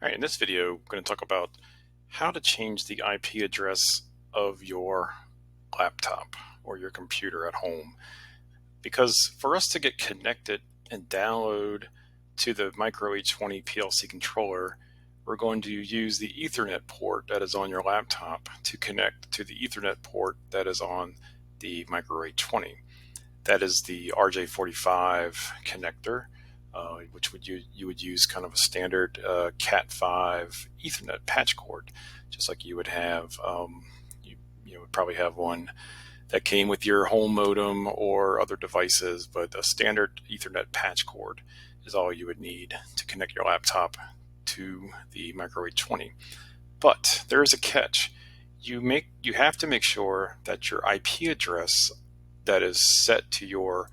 All right, in this video, I'm going to talk about how to change the IP address of your laptop or your computer at home. Because for us to get connected and download to the Micro H20 PLC controller, we're going to use the Ethernet port that is on your laptop to connect to the Ethernet port that is on the Micro H20. That is the RJ45 connector. Which you would use kind of a standard Cat5 Ethernet patch cord, just like you would have. You would probably have one that came with your home modem or other devices, but a standard Ethernet patch cord is all you would need to connect your laptop to the Micro H20. But there is a catch. You have to make sure that your IP address that is set to your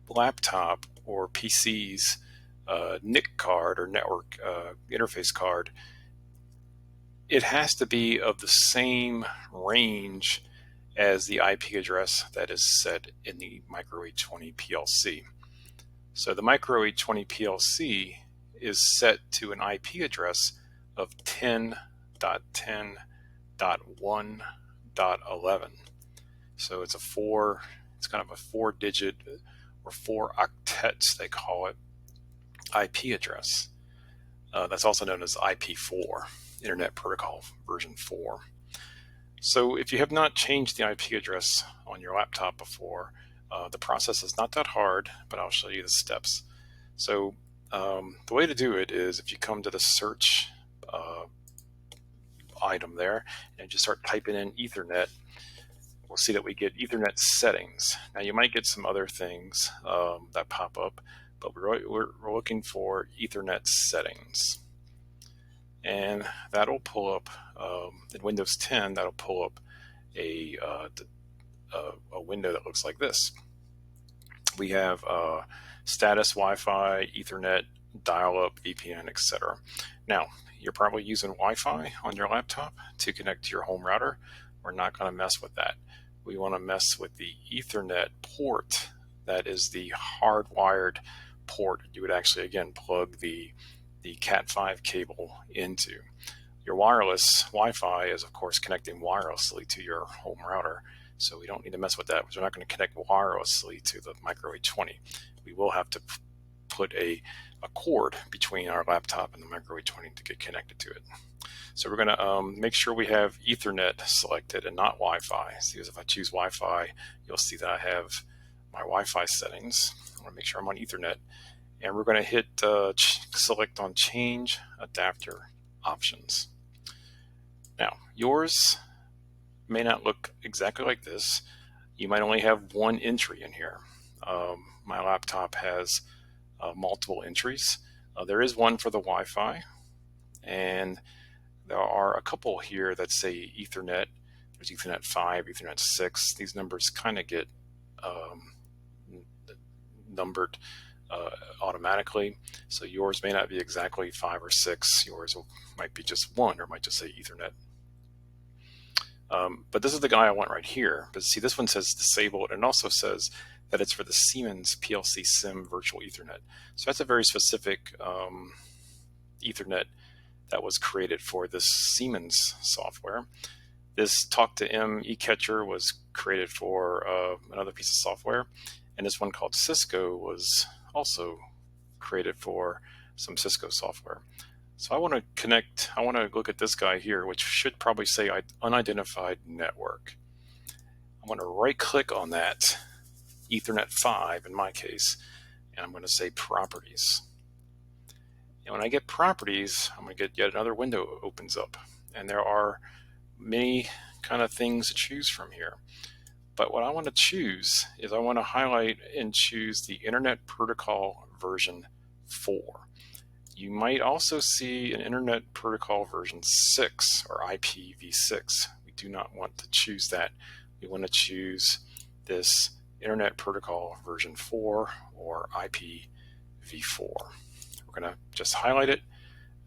laptop or PC's NIC card or network interface card, it has to be of the same range as the IP address that is set in the Micro H20 PLC. So the Micro H20 PLC is set to an IP address of 10.10.1.11. So it's kind of a 4-digit or 4 octets, they call it, IP address. That's also known as IP4, Internet Protocol version 4. So if you have not changed the IP address on your laptop before, the process is not that hard, but I'll show you the steps. So the way to do it is if you come to the search item there and just start typing in Ethernet, we'll see that we get Ethernet settings. Now you might get some other things that pop up, but we're looking for Ethernet settings. And that'll pull up, in Windows 10, that'll pull up a window that looks like this. We have status, Wi-Fi, Ethernet, dial-up, VPN, etc. Now, you're probably using Wi-Fi on your laptop to connect to your home router. We're not going to mess with that. We want to mess with the Ethernet port. That is the hardwired port you would actually, again, plug the Cat5 cable into. Your wireless Wi-Fi is, of course, connecting wirelessly to your home router, so we don't need to mess with that because we're not going to connect wirelessly to the Micro H20. We will have to put a cord between our laptop and the Micro H20 to get connected to it. So we're going to make sure we have Ethernet selected and not Wi-Fi. See, because if I choose Wi-Fi, you'll see that I have my Wi-Fi settings. I want to make sure I'm on Ethernet. And we're going to hit select on Change Adapter Options. Now, yours may not look exactly like this. You might only have one entry in here. My laptop has multiple entries. There is one for the Wi-Fi, and there are a couple here that say Ethernet. There's Ethernet 5, Ethernet 6. These numbers kind of get numbered automatically. So yours may not be exactly 5 or 6. Yours might be just 1, or might just say Ethernet. But this is the guy I want right here. But see, this one says disabled, and also says that it's for the Siemens PLC SIM virtual Ethernet. So that's a very specific Ethernet that was created for this Siemens software. This Talk to M eCatcher was created for another piece of software, and this one called Cisco was also created for some Cisco software. So I want to look at this guy here, which should probably say unidentified network. I'm going to right click on that, Ethernet 5 in my case, and I'm going to say properties. And when I get properties, I'm going to get yet another window opens up, and there are many kind of things to choose from here. But what I want to choose is I want to highlight and choose the Internet Protocol version 4. You might also see an Internet Protocol version 6 or IPv6. We do not want to choose that. We want to choose this Internet Protocol version 4 or IPv4. We're going to just highlight it,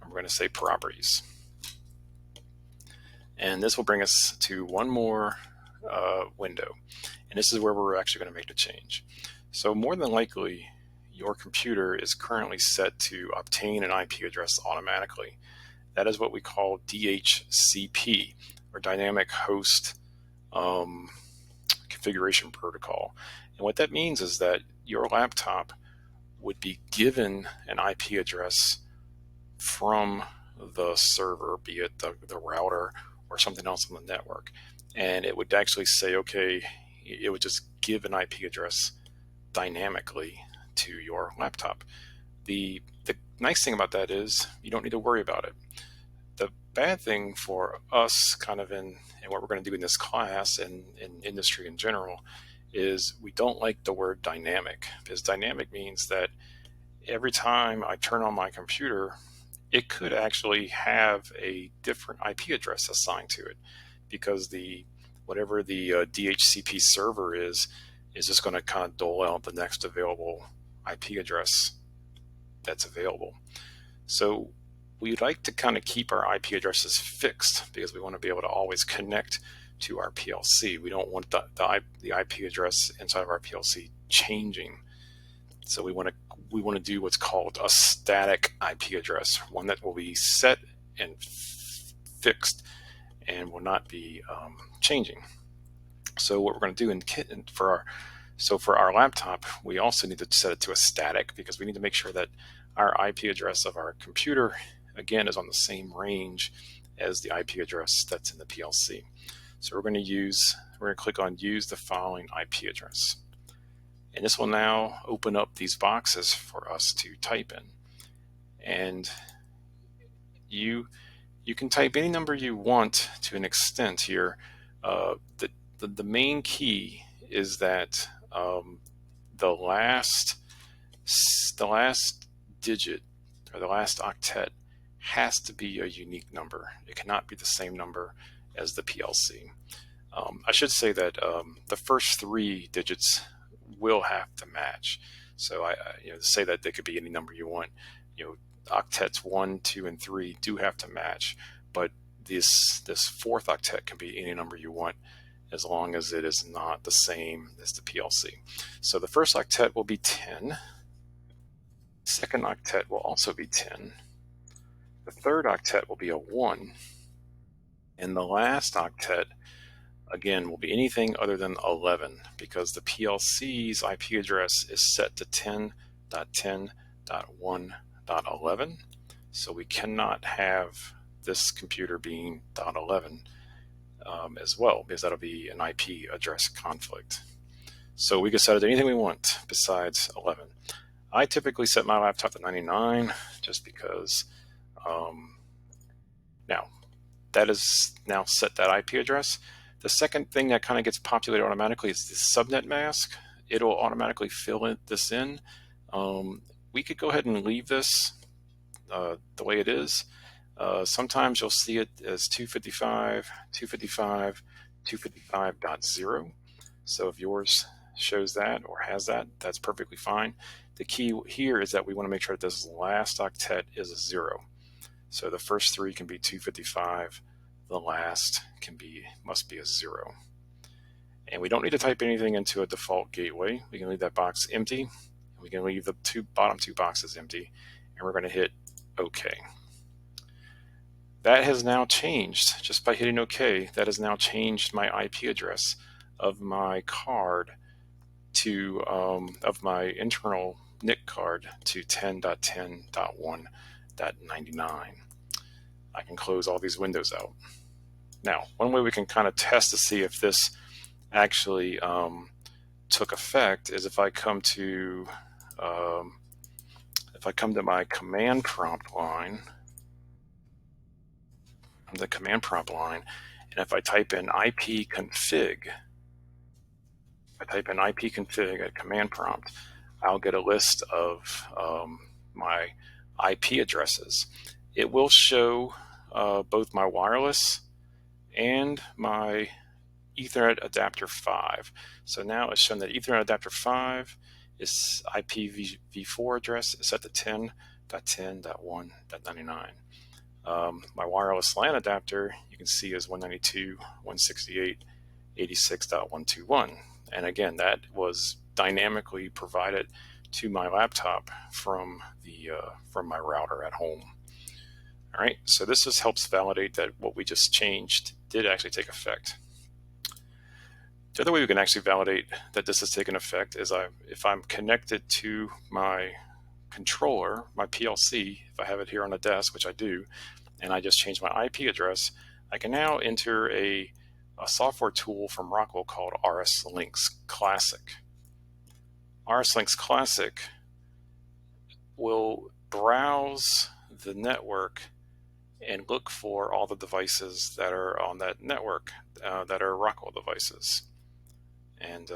and we're going to say properties. And this will bring us to one more window. And this is where we're actually going to make the change. So more than likely, your computer is currently set to obtain an IP address automatically. That is what we call DHCP, or Dynamic Host Configuration Protocol. And what that means is that your laptop would be given an IP address from the server, be it the router or something else on the network. And it would actually say, okay, it would just give an IP address dynamically to your laptop. The nice thing about that is you don't need to worry about it. The bad thing for us, kind of in what we're going to do in this class and in industry in general, is we don't like the word dynamic, because dynamic means that every time I turn on my computer, it could actually have a different IP address assigned to it, because whatever the DHCP server is just going to kind of dole out the next available IP address that's available. So we'd like to kind of keep our IP addresses fixed, because we want to be able to always connect to our PLC. We don't want the IP address inside of our PLC changing. So we want to do what's called a static IP address, one that will be set and fixed and will not be changing. So what we're going to do for our laptop, we also need to set it to a static, because we need to make sure that our IP address of our computer, again, is on the same range as the IP address that's in the PLC. So we're going to click on use the following IP address. And this will now open up these boxes for us to type in. And you can type any number you want to an extent here. The main key is that the last digit, or the last octet, has to be a unique number. It cannot be the same number as the PLC. I should say that the first 3 digits will have to match. So I say that they could be any number you want. Octets 1, 2, and 3 do have to match, but this 4th octet can be any number you want, as long as it is not the same as the PLC. So the first octet will be 10. Second octet will also be 10. The third octet will be a 1. And the last octet, again, will be anything other than 11, because the PLC's IP address is set to 10.10.1.11. So we cannot have this computer being .11 as well, because that'll be an IP address conflict. So we can set it to anything we want besides 11. I typically set my laptop to 99, just because now that is now set that IP address. The second thing that kind of gets populated automatically is the subnet mask. It'll automatically fill this in. We could go ahead and leave this the way it is. Sometimes you'll see it as 255, 255, 255.0. So if yours shows that or has that, that's perfectly fine. The key here is that we want to make sure that this last octet is a 0. So the first 3 can be 255, the last must be a 0. And we don't need to type anything into a default gateway. We can leave that box empty. We can leave the bottom 2 boxes empty, and we're going to hit OK. That has now changed. Just by hitting OK, that has now changed my IP address of my card to of my internal NIC card to 10.10.1.99. I can close all these windows out. Now, one way we can kind of test to see if this actually took effect is if I come to my command prompt line, and if I type in ipconfig, at command prompt, I'll get a list of my IP addresses. It will show both my wireless and my Ethernet adapter 5. So now it's shown that Ethernet adapter 5 is IPv4 address is set to 10.10.1.99. My wireless LAN adapter, you can see, is 192.168.86.121. And again, that was dynamically provided to my laptop from my router at home. All right, so this just helps validate that what we just changed did actually take effect. The other way we can actually validate that this has taken effect is if I'm connected to my controller, my PLC, if I have it here on the desk, which I do, and I just change my IP address, I can now enter a software tool from Rockwell called RSLinks Classic. RSLinks Classic will browse the network and look for all the devices that are on that network that are Rockwell devices. And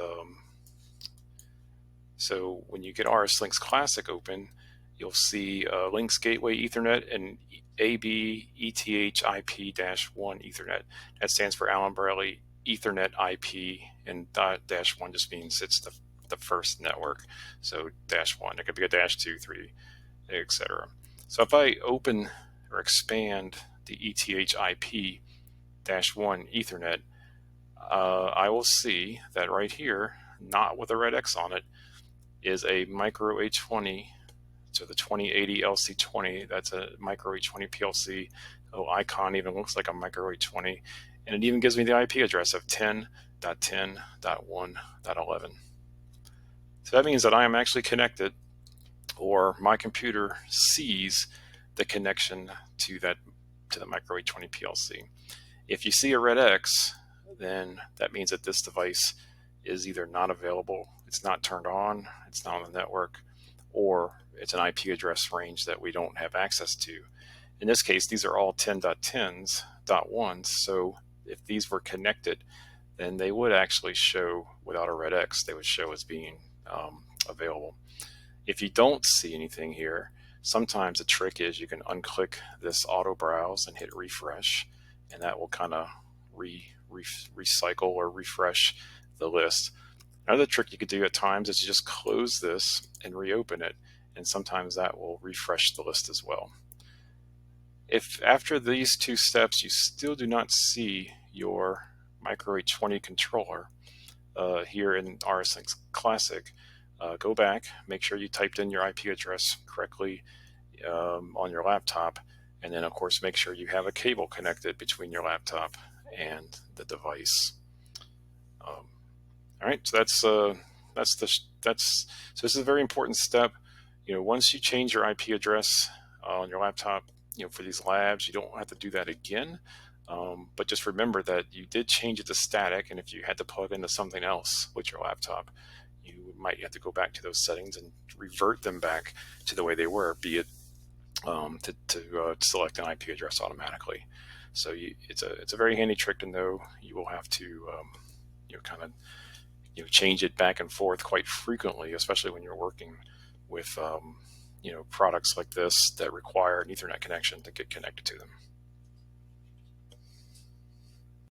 so when you get RSLinks Classic open, you'll see Links Gateway Ethernet and AB ETH IP-1 Ethernet. That stands for Allen Bradley Ethernet IP, and -1 just means it's the first network. So -1, it could be a -2, 3, etc. So if I open or expand the ETH IP-1 Ethernet, I will see that right here, not with a red X on it, is a micro H20, so the 2080 LC20. That's a micro H20 PLC. The icon even looks like a micro H20, and it even gives me the IP address of 10.10.1.11. So that means that I am actually connected, or my computer sees the connection to the micro H20 PLC. If you see a red X, then that means that this device is either not available, it's not turned on, it's not on the network, or it's an IP address range that we don't have access to. In this case, these are all 10.10s.1s, so if these were connected, then they would actually show without a red X, they would show as being available. If you don't see anything here, sometimes the trick is you can unclick this auto browse and hit refresh, and that will kind of recycle or refresh the list. Another trick you could do at times is you just close this and reopen it, and sometimes that will refresh the list as well. If after these two steps you still do not see your micro H20 controller here in RSLinks Classic, go back, make sure you typed in your IP address correctly on your laptop, and then of course make sure you have a cable connected between your laptop and the device. All right, so so this is a very important step. Once you change your IP address on your laptop, for these labs, you don't have to do that again. But just remember that you did change it to static, and if you had to plug into something else with your laptop, you might have to go back to those settings and revert them back to the way they were, be it to select an IP address automatically. So it's a very handy trick to know. You will have to kind of change it back and forth quite frequently, especially when you're working with products like this that require an Ethernet connection to get connected to them.